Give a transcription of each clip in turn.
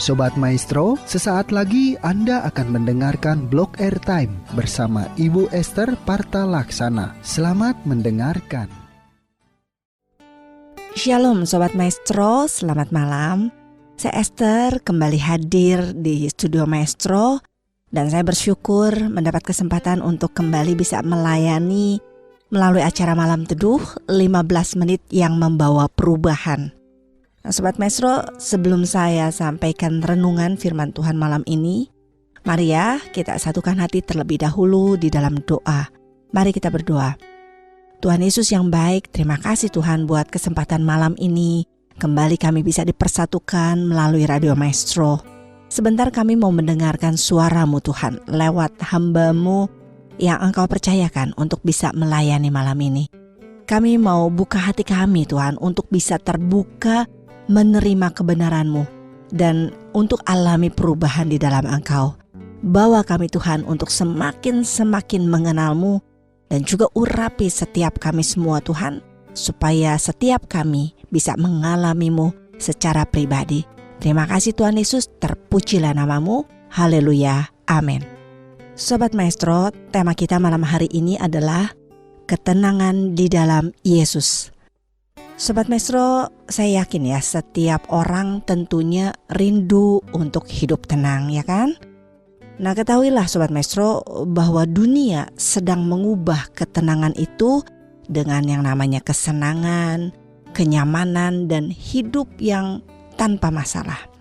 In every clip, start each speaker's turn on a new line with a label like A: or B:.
A: Sobat Maestro, sesaat lagi Anda akan mendengarkan Blog Airtime bersama Ibu Esther Parta Laksana. Selamat mendengarkan.
B: Shalom Sobat Maestro, selamat malam. Saya Esther kembali hadir di studio Maestro dan saya bersyukur mendapat kesempatan untuk kembali bisa melayani melalui acara Malam Teduh 15 menit yang membawa perubahan. Nah, Sobat Maestro, sebelum saya sampaikan renungan firman Tuhan malam ini, mari ya kita satukan hati terlebih dahulu di dalam doa. Mari kita berdoa. Tuhan Yesus yang baik, terima kasih Tuhan buat kesempatan malam ini. Kembali kami bisa dipersatukan melalui Radio Maestro. Sebentar kami mau mendengarkan suara-Mu Tuhan lewat hamba-Mu yang Engkau percayakan untuk bisa melayani malam ini. Kami mau buka hati kami Tuhan untuk bisa terbuka menerima kebenaran-Mu dan untuk alami perubahan di dalam Engkau. Bawa kami Tuhan untuk semakin mengenal-Mu dan juga urapi setiap kami semua Tuhan, supaya setiap kami bisa mengalami-Mu secara pribadi. Terima kasih Tuhan Yesus, terpujilah nama-Mu. Haleluya, amin. Sobat Maestro, tema kita malam hari ini adalah ketenangan di dalam Yesus. Sobat Maestro, saya yakin ya setiap orang tentunya rindu untuk hidup tenang, ya kan? Nah, ketahuilah Sobat Maestro bahwa dunia sedang mengubah ketenangan itu dengan yang namanya kesenangan, kenyamanan, dan hidup yang tanpa masalah.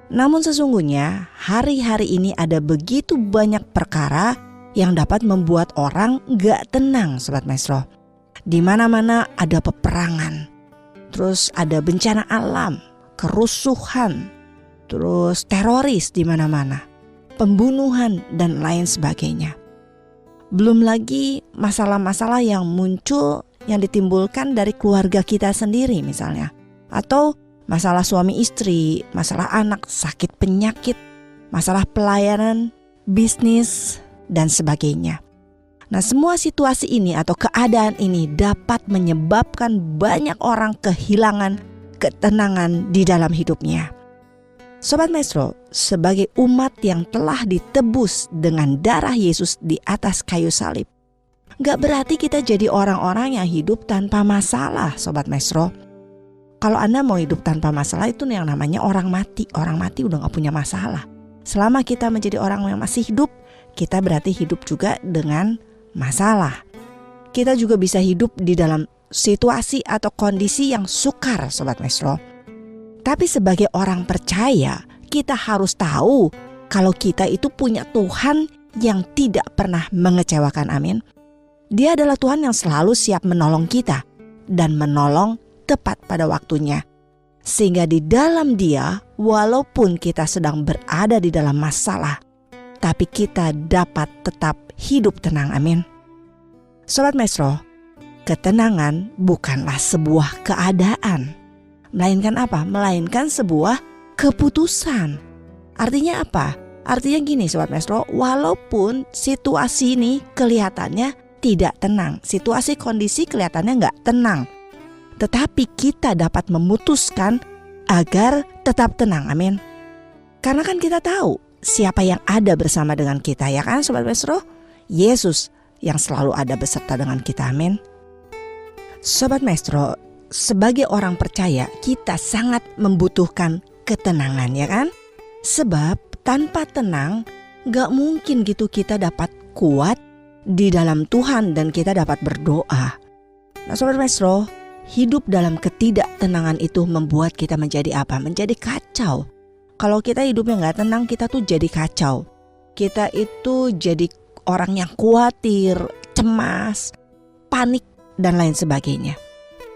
B: Namun sesungguhnya hari-hari ini ada begitu banyak perkara yang dapat membuat orang gak tenang Sobat Maestro. Di mana-mana ada peperangan, terus ada bencana alam, kerusuhan, terus teroris di mana-mana, pembunuhan dan lain sebagainya. Belum lagi masalah-masalah yang muncul yang ditimbulkan dari keluarga kita sendiri misalnya, atau masalah suami istri, masalah anak, sakit penyakit, masalah pelayanan, bisnis, dan sebagainya. Nah, semua situasi ini atau keadaan ini dapat menyebabkan banyak orang kehilangan ketenangan di dalam hidupnya. Sobat Maestro, sebagai umat yang telah ditebus dengan darah Yesus di atas kayu salib, gak berarti kita jadi orang-orang yang hidup tanpa masalah, Sobat Maestro. Kalau Anda mau hidup tanpa masalah, itu yang namanya orang mati. Orang mati udah gak punya masalah. Selama kita menjadi orang yang masih hidup, kita berarti hidup juga dengan masalah. Kita juga bisa hidup di dalam situasi atau kondisi yang sukar, Sobat Maestro. Tapi sebagai orang percaya, kita harus tahu kalau kita itu punya Tuhan yang tidak pernah mengecewakan, amin. Dia adalah Tuhan yang selalu siap menolong kita dan menolong tepat pada waktunya. Sehingga di dalam Dia, walaupun kita sedang berada di dalam masalah, tapi kita dapat tetap hidup tenang, amin. Sobat Maestro, ketenangan bukanlah sebuah keadaan, melainkan apa? Melainkan sebuah keputusan. Artinya apa? Artinya gini Sobat Maestro, walaupun situasi ini kelihatannya tidak tenang, situasi kondisi kelihatannya gak tenang, tetapi kita dapat memutuskan agar tetap tenang, amin. Karena kan kita tahu siapa yang ada bersama dengan kita, ya kan Sobat Maestro? Yesus yang selalu ada beserta dengan kita, amin. Sobat Maestro, sebagai orang percaya kita sangat membutuhkan ketenangan, ya kan? Sebab tanpa tenang gak mungkin gitu kita dapat kuat di dalam Tuhan dan kita dapat berdoa. Nah Sobat Maestro, hidup dalam ketidaktenangan itu membuat kita menjadi apa? Menjadi kacau. Kalau kita hidupnya gak tenang, kita tuh jadi kacau. Kita itu jadi orang yang khawatir, cemas, panik, dan lain sebagainya.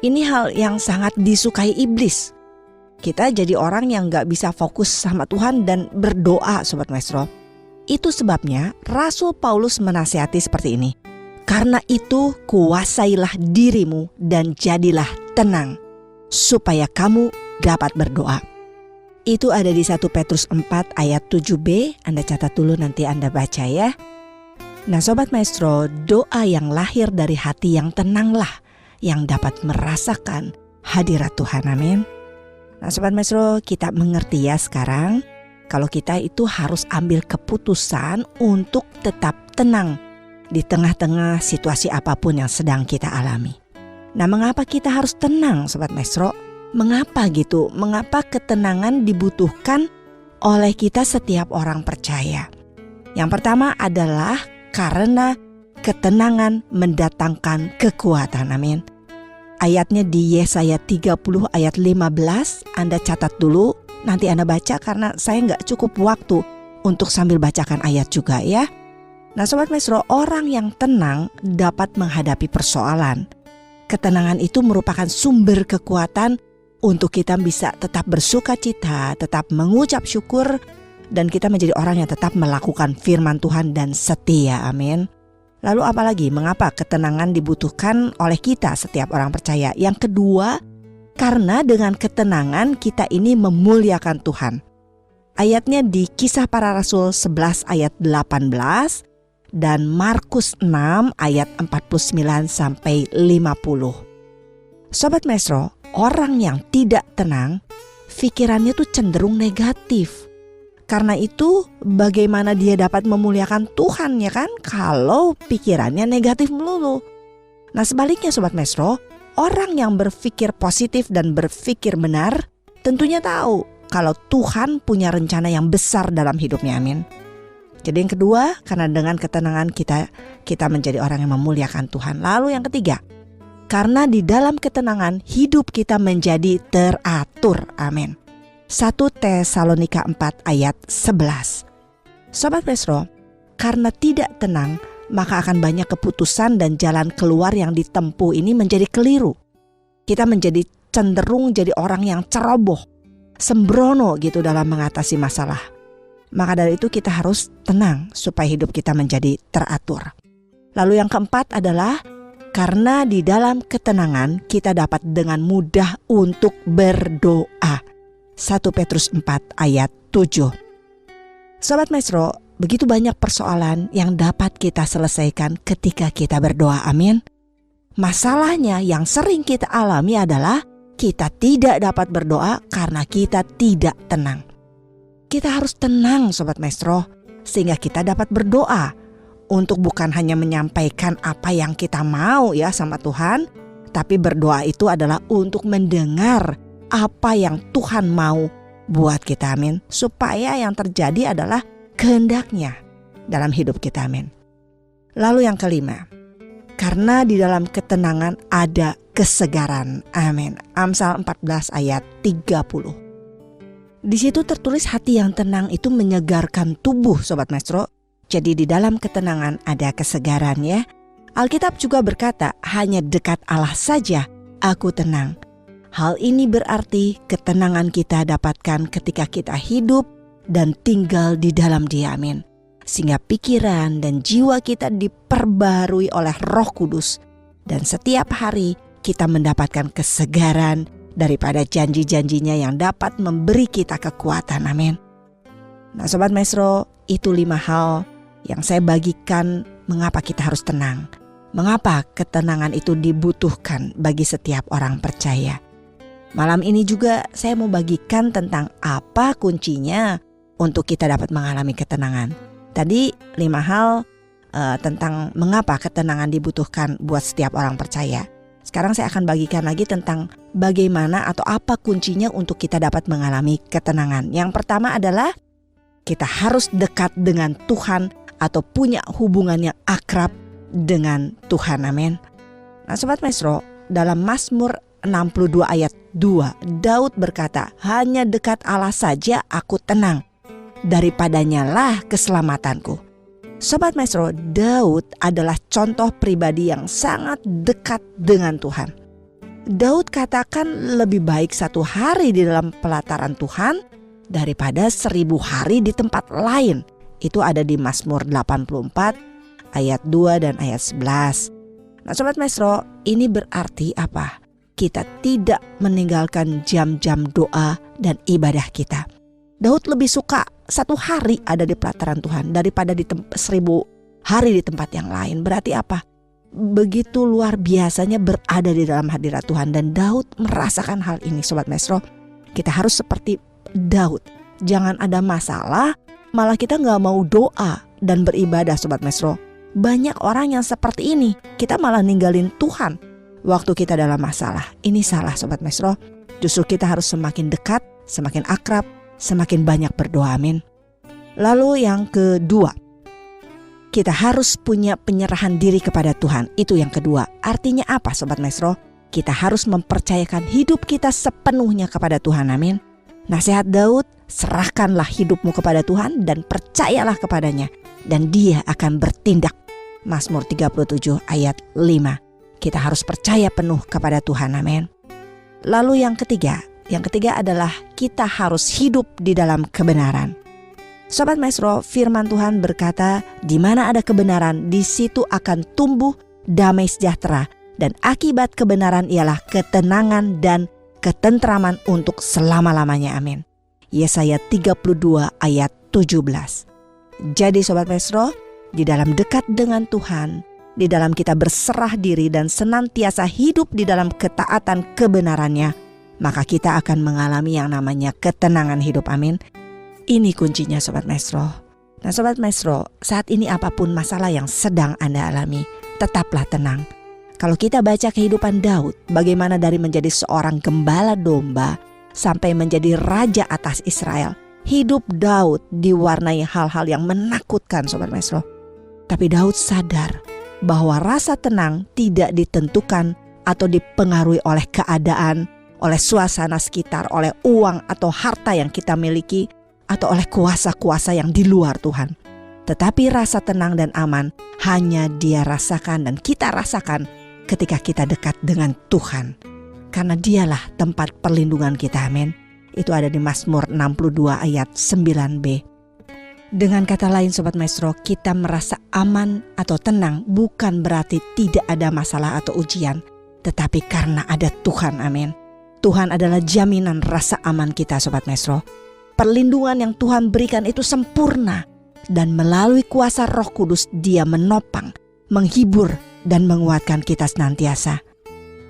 B: Ini hal yang sangat disukai iblis. Kita jadi orang yang gak bisa fokus sama Tuhan dan berdoa, Sobat Maestro. Itu sebabnya Rasul Paulus menasihati seperti ini. Karena itu kuasailah dirimu dan jadilah tenang, supaya kamu dapat berdoa. Itu ada di 1 Petrus 4 ayat 7b. Anda catat dulu, nanti Anda baca ya. Nah Sobat Maestro, doa yang lahir dari hati yang tenanglah yang dapat merasakan hadirat Tuhan, amin. Nah Sobat Maestro, kita mengerti ya sekarang kalau kita itu harus ambil keputusan untuk tetap tenang di tengah-tengah situasi apapun yang sedang kita alami. Nah mengapa kita harus tenang Sobat Maestro? Mengapa gitu? Mengapa ketenangan dibutuhkan oleh kita setiap orang percaya? Yang pertama adalah karena ketenangan mendatangkan kekuatan. Amin. Ayatnya di Yesaya 30 ayat 15, Anda catat dulu, nanti Anda baca karena saya nggak cukup waktu untuk sambil bacakan ayat juga ya. Nah Sobat Maestro, orang yang tenang dapat menghadapi persoalan. Ketenangan itu merupakan sumber kekuatan untuk kita bisa tetap bersuka cita, tetap mengucap syukur, dan kita menjadi orang yang tetap melakukan firman Tuhan dan setia. Amin. Lalu apalagi mengapa ketenangan dibutuhkan oleh kita setiap orang percaya? Yang kedua, karena dengan ketenangan kita ini memuliakan Tuhan. Ayatnya di Kisah Para Rasul 11 ayat 18 dan Markus 6 ayat 49 sampai 50. Sobat Maestro, orang yang tidak tenang, pikirannya tuh cenderung negatif. Karena itu bagaimana dia dapat memuliakan Tuhan ya kan kalau pikirannya negatif melulu. Nah sebaliknya Sobat Maestro, orang yang berpikir positif dan berpikir benar tentunya tahu kalau Tuhan punya rencana yang besar dalam hidupnya. Amin. Jadi yang kedua, karena dengan ketenangan kita menjadi orang yang memuliakan Tuhan. Lalu yang ketiga, karena di dalam ketenangan hidup kita menjadi teratur. Amin. 1 Tesalonika 4 ayat 11. Sobat Maestro, karena tidak tenang, maka akan banyak keputusan dan jalan keluar yang ditempuh ini menjadi keliru. Kita menjadi cenderung jadi orang yang ceroboh, sembrono gitu dalam mengatasi masalah. Maka dari itu kita harus tenang supaya hidup kita menjadi teratur. Lalu yang keempat adalah karena di dalam ketenangan kita dapat dengan mudah untuk berdoa. 1 Petrus 4 ayat 7. Sobat Maestro, begitu banyak persoalan yang dapat kita selesaikan ketika kita berdoa. Amin. Masalahnya yang sering kita alami adalah kita tidak dapat berdoa karena kita tidak tenang. Kita harus tenang Sobat Maestro, sehingga kita dapat berdoa untuk bukan hanya menyampaikan apa yang kita mau ya sama Tuhan, tapi berdoa itu adalah untuk mendengar apa yang Tuhan mau buat kita. Amin. Supaya yang terjadi adalah kehendaknya dalam hidup kita. Amin. Lalu yang kelima, karena di dalam ketenangan ada kesegaran. Amin. Amsal 14 ayat 30. Di situ tertulis hati yang tenang itu menyegarkan tubuh Sobat Maestro. Jadi di dalam ketenangan ada kesegaran ya. Alkitab juga berkata, hanya dekat Allah saja aku tenang. Hal ini berarti ketenangan kita dapatkan ketika kita hidup dan tinggal di dalam Dia. Amin. Sehingga pikiran dan jiwa kita diperbarui oleh Roh Kudus. Dan setiap hari kita mendapatkan kesegaran daripada janji-janjinya yang dapat memberi kita kekuatan. Amin. Nah Sobat Maestro, itu 5 hal yang saya bagikan mengapa kita harus tenang. Mengapa ketenangan itu dibutuhkan bagi setiap orang percaya. Malam ini juga saya mau bagikan tentang apa kuncinya untuk kita dapat mengalami ketenangan. Tadi 5 hal tentang mengapa ketenangan dibutuhkan buat setiap orang percaya. Sekarang saya akan bagikan lagi tentang bagaimana atau apa kuncinya untuk kita dapat mengalami ketenangan. Yang pertama adalah kita harus dekat dengan Tuhan atau punya hubungan yang akrab dengan Tuhan. Amin. Nah Sobat Maestro, dalam Mazmur 62 ayat 2, Daud berkata, hanya dekat Allah saja aku tenang, daripadanya lah keselamatanku. Sobat Maestro, Daud adalah contoh pribadi yang sangat dekat dengan Tuhan. Daud katakan lebih baik 1 hari di dalam pelataran Tuhan daripada 1000 hari di tempat lain. Itu ada di Mazmur 84 ayat 2 dan ayat 11. Nah Sobat Maestro, ini berarti apa? Kita tidak meninggalkan jam-jam doa dan ibadah kita. Daud lebih suka 1 hari ada di pelataran Tuhan daripada di 1000 hari di tempat yang lain. Berarti apa? Begitu luar biasanya berada di dalam hadirat Tuhan. Dan Daud merasakan hal ini Sobat Maestro. Kita harus seperti Daud. Jangan ada masalah, malah kita gak mau doa dan beribadah Sobat Maestro. Banyak orang yang seperti ini, kita malah ninggalin Tuhan waktu kita dalam masalah. Ini salah Sobat Maestro. Justru kita harus semakin dekat, semakin akrab, semakin banyak berdoa. Amin. Lalu yang kedua, kita harus punya penyerahan diri kepada Tuhan. Itu yang kedua. Artinya apa Sobat Maestro? Kita harus mempercayakan hidup kita sepenuhnya kepada Tuhan. Amin. Nasihat Daud, serahkanlah hidupmu kepada Tuhan dan percayalah kepadanya, dan Dia akan bertindak. Mazmur 37 ayat 5. Kita harus percaya penuh kepada Tuhan. Amin. Lalu yang ketiga adalah kita harus hidup di dalam kebenaran. Sobat Maestro, firman Tuhan berkata, di mana ada kebenaran, di situ akan tumbuh damai sejahtera, dan akibat kebenaran ialah ketenangan dan ketentraman untuk selama-lamanya. Amin. Yesaya 32 ayat 17. Jadi Sobat Maestro, di dalam dekat dengan Tuhan, di dalam kita berserah diri dan senantiasa hidup di dalam ketaatan kebenarannya, maka kita akan mengalami yang namanya ketenangan hidup. Amin. Ini kuncinya Sobat Maestro. Nah Sobat Maestro, saat ini apapun masalah yang sedang Anda alami, tetaplah tenang. Kalau kita baca kehidupan Daud, bagaimana dari menjadi seorang gembala domba sampai menjadi raja atas Israel, hidup Daud diwarnai hal-hal yang menakutkan Sobat Maestro. Tapi Daud sadar bahwa rasa tenang tidak ditentukan atau dipengaruhi oleh keadaan, oleh suasana sekitar, oleh uang atau harta yang kita miliki, atau oleh kuasa-kuasa yang di luar Tuhan. Tetapi rasa tenang dan aman hanya Dia rasakan dan kita rasakan ketika kita dekat dengan Tuhan. Karena Dialah tempat perlindungan kita. Amin. Itu ada di Mazmur 62 ayat 9b. Dengan kata lain Sobat Maestro, kita merasa aman atau tenang bukan berarti tidak ada masalah atau ujian, tetapi karena ada Tuhan. Amin. Tuhan adalah jaminan rasa aman kita Sobat Maestro. Perlindungan yang Tuhan berikan itu sempurna, dan melalui kuasa Roh Kudus Dia menopang, menghibur, dan menguatkan kita senantiasa.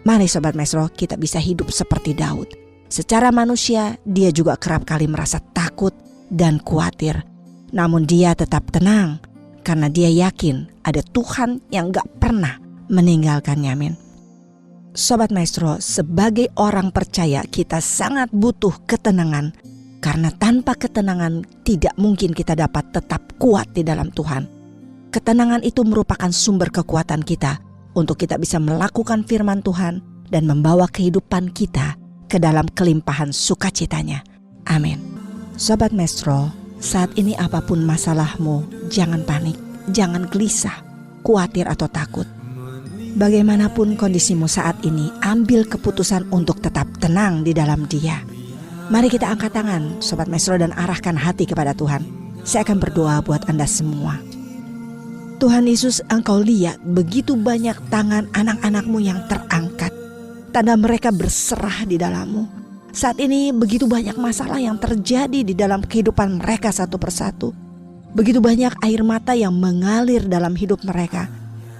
B: Mari Sobat Maestro, kita bisa hidup seperti Daud. Secara manusia, dia juga kerap kali merasa takut dan khawatir. Namun dia tetap tenang, karena dia yakin ada Tuhan yang gak pernah meninggalkannya. Amin. Sobat Maestro, sebagai orang percaya kita sangat butuh ketenangan, karena tanpa ketenangan tidak mungkin kita dapat tetap kuat di dalam Tuhan. Ketenangan itu merupakan sumber kekuatan kita untuk kita bisa melakukan firman Tuhan dan membawa kehidupan kita ke dalam kelimpahan sukacitanya. Amin. Sobat Maestro, saat ini apapun masalahmu, jangan panik, jangan gelisah, khawatir atau takut. Bagaimanapun kondisimu saat ini, ambil keputusan untuk tetap tenang di dalam Dia. Mari kita angkat tangan Sobat Maestro dan arahkan hati kepada Tuhan. Saya akan berdoa buat Anda semua. Tuhan Yesus, Engkau lihat begitu banyak tangan anak-anak-Mu yang terangkat. Tanda mereka berserah di dalam-Mu. Saat ini begitu banyak masalah yang terjadi di dalam kehidupan mereka satu persatu. Begitu banyak air mata yang mengalir dalam hidup mereka.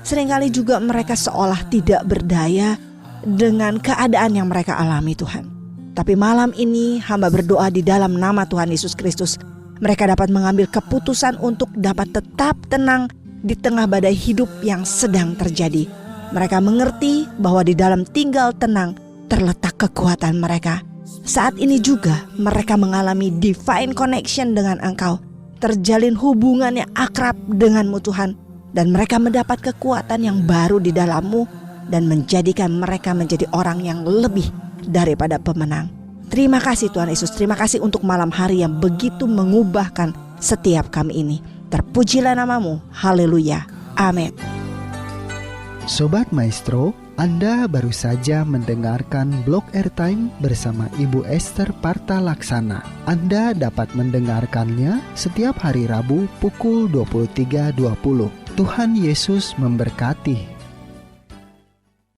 B: Seringkali juga mereka seolah tidak berdaya dengan keadaan yang mereka alami Tuhan. Tapi malam ini hamba berdoa di dalam nama Tuhan Yesus Kristus. Mereka dapat mengambil keputusan untuk dapat tetap tenang di tengah badai hidup yang sedang terjadi. Mereka mengerti bahwa di dalam tinggal tenang terletak kekuatan mereka. Saat ini juga mereka mengalami divine connection dengan Engkau. Terjalin hubungan yang akrab denganmu Tuhan. Dan mereka mendapat kekuatan yang baru di dalam-Mu dan menjadikan mereka menjadi orang yang lebih daripada pemenang. Terima kasih Tuhan Yesus. Terima kasih untuk malam hari yang begitu mengubahkan setiap kami ini. Terpujilah nama-Mu. Haleluya. Amin.
A: Sobat Maestro, Anda baru saja mendengarkan Blog Airtime bersama Ibu Esther Parta Laksana. Anda dapat mendengarkannya setiap hari Rabu pukul 23.20. Tuhan Yesus memberkati.